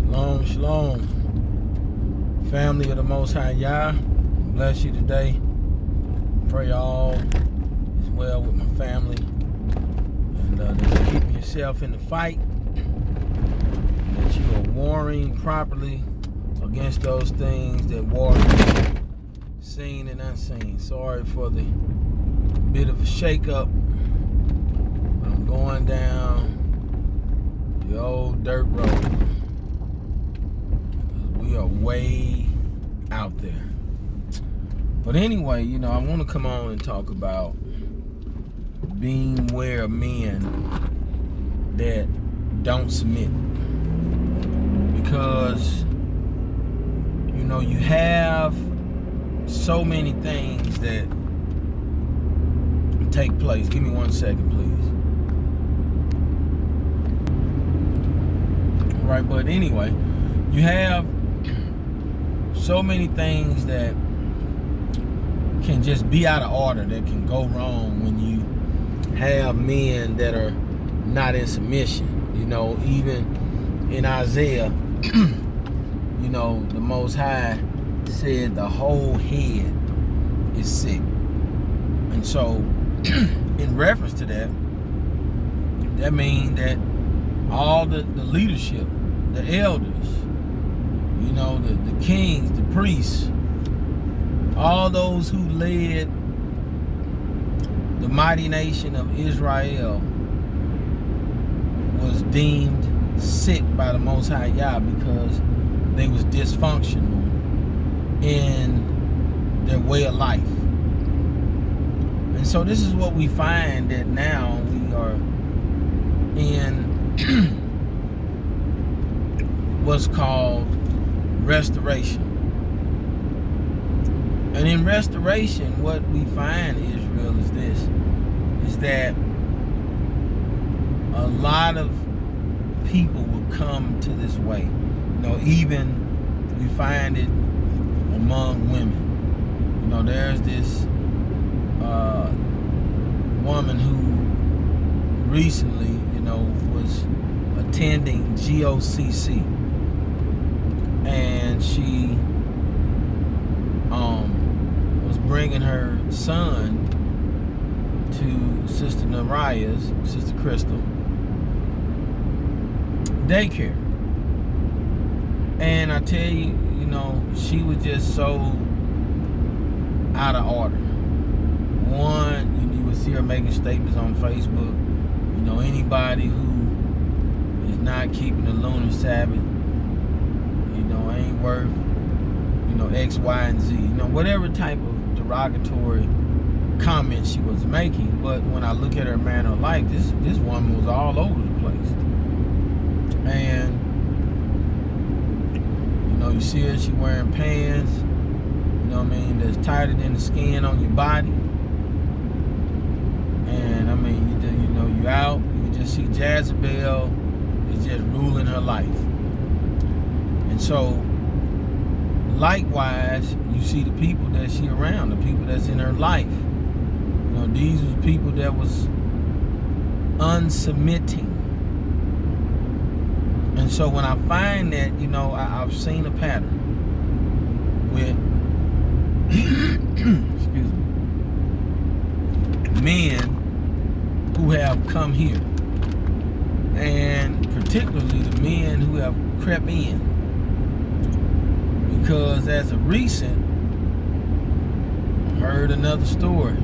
Shalom, shalom. Family of the Most High Yah, bless you today. Pray all is well with my family. And that you're keeping yourself in the fight. That you are warring properly against those things that war you, seen and unseen. Sorry for the bit of a shake-up. I'm going down the old dirt road. We are way out there. But anyway, I want to come on and talk about being aware of men that don't submit. Because, you have so many things that take place. Give me 1 second, please. All right, but anyway, you have so many things that can just be out of order, that can go wrong when you have men that are not in submission. Even in Isaiah, the Most High said the whole head is sick. And so, in reference to that, that means that all the leadership, the elders, the kings, the priests, all those who led the mighty nation of Israel was deemed sick by the Most High Yah because they was dysfunctional in their way of life. And so this is what we find, that now we are in what's called restoration. And in restoration, what we find, Israel, is this, is that a lot of people will come to this way. Even we find it among women. There's this woman who recently, was attending GOCC, and she was bringing her son to Sister Naraya's, Sister Crystal, daycare. And I tell you, she was just so out of order. One, you would see her making statements on Facebook. Anybody who is not keeping the lunar Sabbath, ain't worth, X, Y, and Z. Whatever type of derogatory comment she was making. But when I look at her manner of life, this woman was all over the place. And you see her, she wearing pants, that's tighter than the skin on your body. And you out, you just see Jezebel is just ruling her life. And so, likewise, you see the people that she around, the people that's in her life. These was people that was unsubmitting. And so when I find that, I've seen a pattern with excuse me, men who have come here, and particularly the men who have crept in. Because as of recent, I heard another story,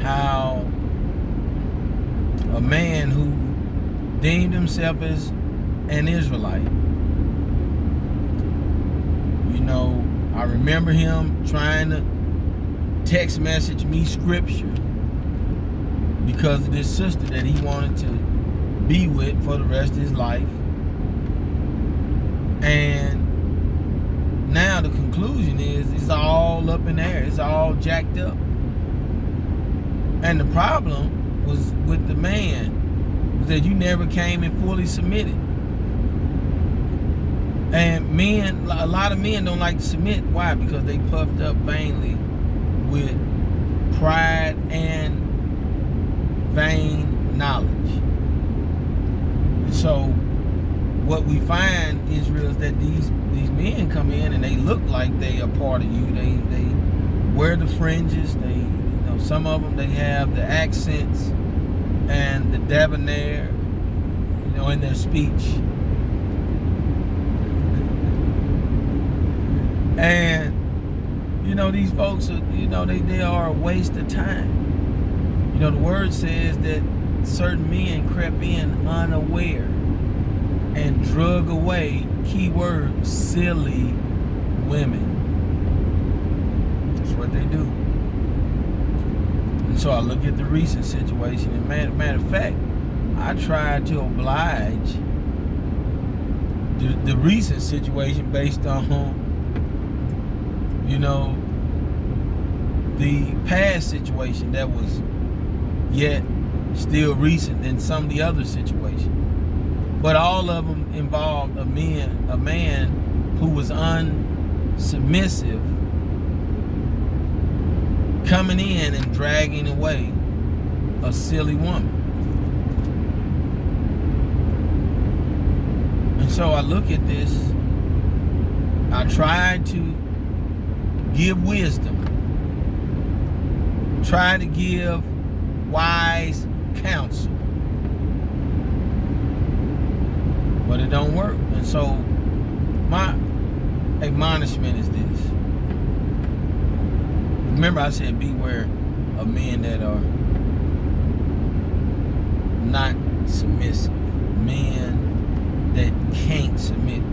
how a man who deemed himself as an Israelite, I remember him trying to text message me scripture because of this sister that he wanted to be with for the rest of his life. And now the conclusion is it's all up in the air. It's all jacked up. And the problem was with the man was that you never came and fully submitted. And men, a lot of men don't like to submit. Why? Because they puffed up vainly with pride and vain knowledge. And so what we find, Israel, is that these men come in and they look like they are part of you. They wear the fringes. They, you know, some of them, they have the accents and the debonair, you know, in their speech. And, you know, these folks are, you know, they are a waste of time. You know, the word says that certain men crept in unaware and drug away, keyword, silly women. That's what they do. And so I look at the recent situation, and matter of fact, I tried to oblige the recent situation based on, you know, the past situation that was yet still recent than some of the other situations. But all of them involved a man who was unsubmissive coming in and dragging away a silly woman. And so I look at this, I tried to give wisdom, try to give wise counsel, but it don't work. And so my admonishment is this. Remember I said beware of men that are not submissive, men that can't submit.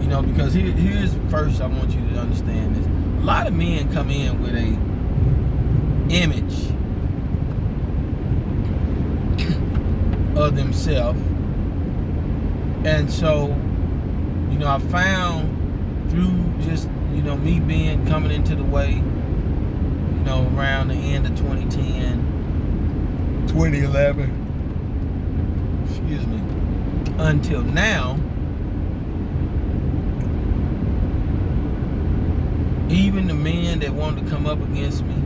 You know, because here's first I want you to understand this. A lot of men come in with a image of themselves. And so, you know, I found through just, you know, me coming into the way, you know, around the end of 2010, 2011, excuse me, until now, even the men that wanted to come up against me,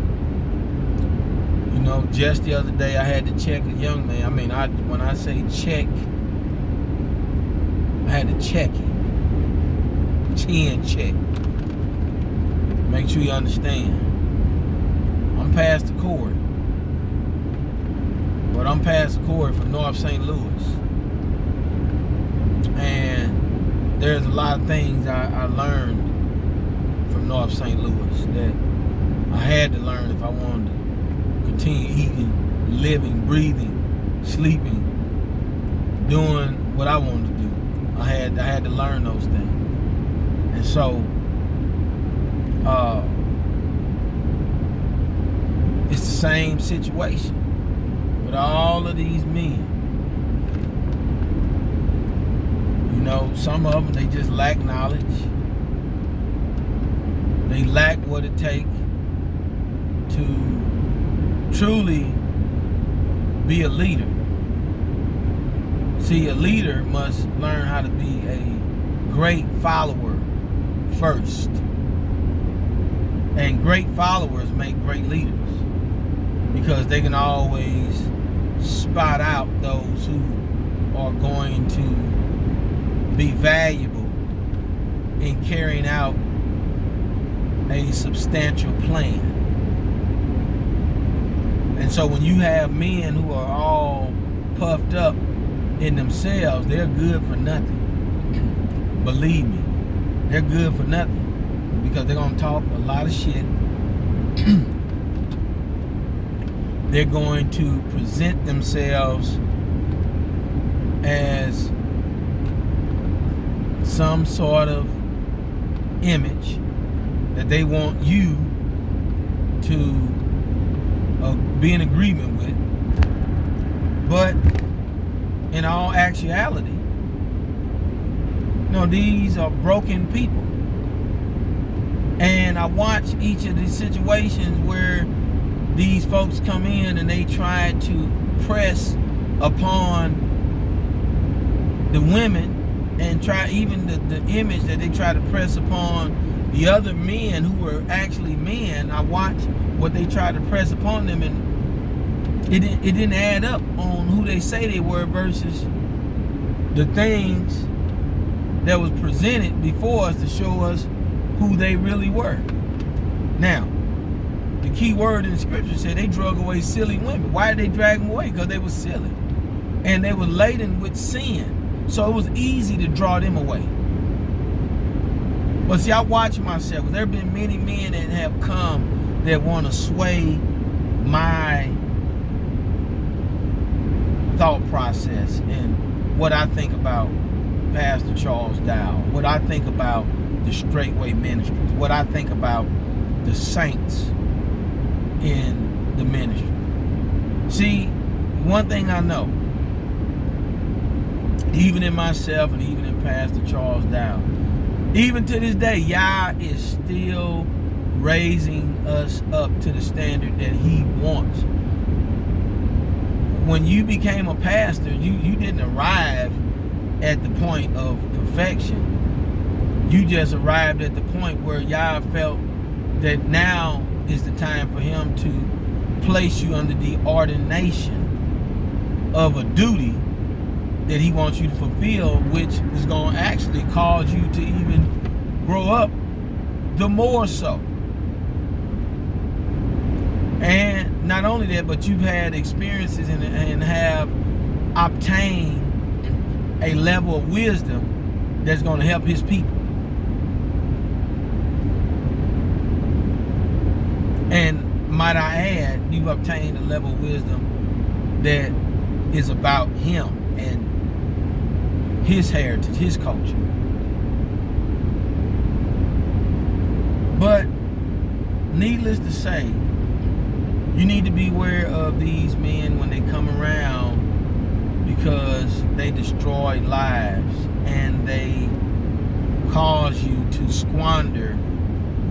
you know, just the other day I had to check a young man. I mean, when I say check, I had to check him. Chin check. Make sure you understand. I'm Pastor Corey. But I'm Pastor Corey from North St. Louis. And there's a lot of things I learned from North St. Louis that I had to learn if I wanted to continue eating, living, breathing, sleeping, doing what I wanted to do. I had to learn those things. And so it's the same situation with all of these men. You know, some of them, they just lack knowledge. They lack what it takes to truly be a leader. See, a leader must learn how to be a great follower first. And great followers make great leaders, because they can always spot out those who are going to be valuable in carrying out a substantial plan. And so when you have men who are all puffed up in themselves, they're good for nothing. Believe me, they're good for nothing, because they're going to talk a lot of shit. They're going to present themselves as some sort of image that they want you to be in agreement with. But in all actuality, no, these are broken people. And I watch each of these situations where these folks come in and they try to press upon the women, and try even the image that they try to press upon the other men who were actually men. I watch what they try to press upon them, and it didn't add up on who they say they were versus the things that was presented before us to show us who they really were. Now, the key word in the scripture said they drug away silly women. Why did they drag them away? Because they were silly. And they were laden with sin. So it was easy to draw them away. But see, I watch myself. There have been many men that have come that want to sway my thought process and what I think about Pastor Charles Dow, what I think about the Straightway Ministries, what I think about the saints in the ministry. See, one thing I know, even in myself and even in Pastor Charles Dow, even to this day, Yah is still raising us up to the standard that he wants. When you became a pastor, you didn't arrive at the point of perfection. You just arrived at the point where Yah felt that now is the time for him to place you under the ordination of a duty that he wants you to fulfill, which is going to actually cause you to even grow up the more so. And not only that, but you've had experiences and have obtained a level of wisdom that's going to help his people. And might I add, you've obtained a level of wisdom that is about him and his heritage, his culture. But needless to say, you need to be aware of these men when they come around, because they destroy lives and they cause you to squander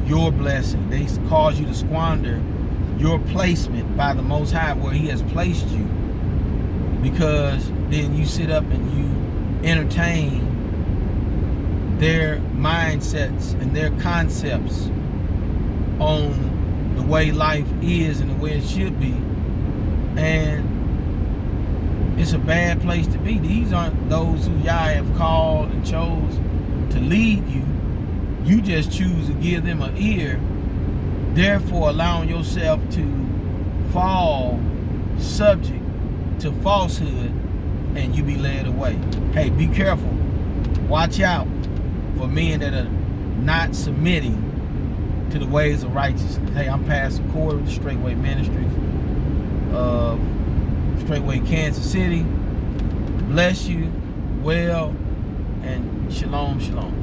your blessing. They cause you to squander your placement by the Most High where he has placed you, because then you sit up and you entertain their mindsets and their concepts on the way life is and the way it should be, and it's a bad place to be. These aren't those who Yah have called and chose to lead you. You just choose to give them an ear, therefore allowing yourself to fall subject to falsehood, and you be led away. Hey, be careful. Watch out for men that are not submitting to the ways of righteousness. Hey, I'm Pastor Corey with the Straightway Ministries of Straightway, Kansas City. Bless you well, and shalom, shalom.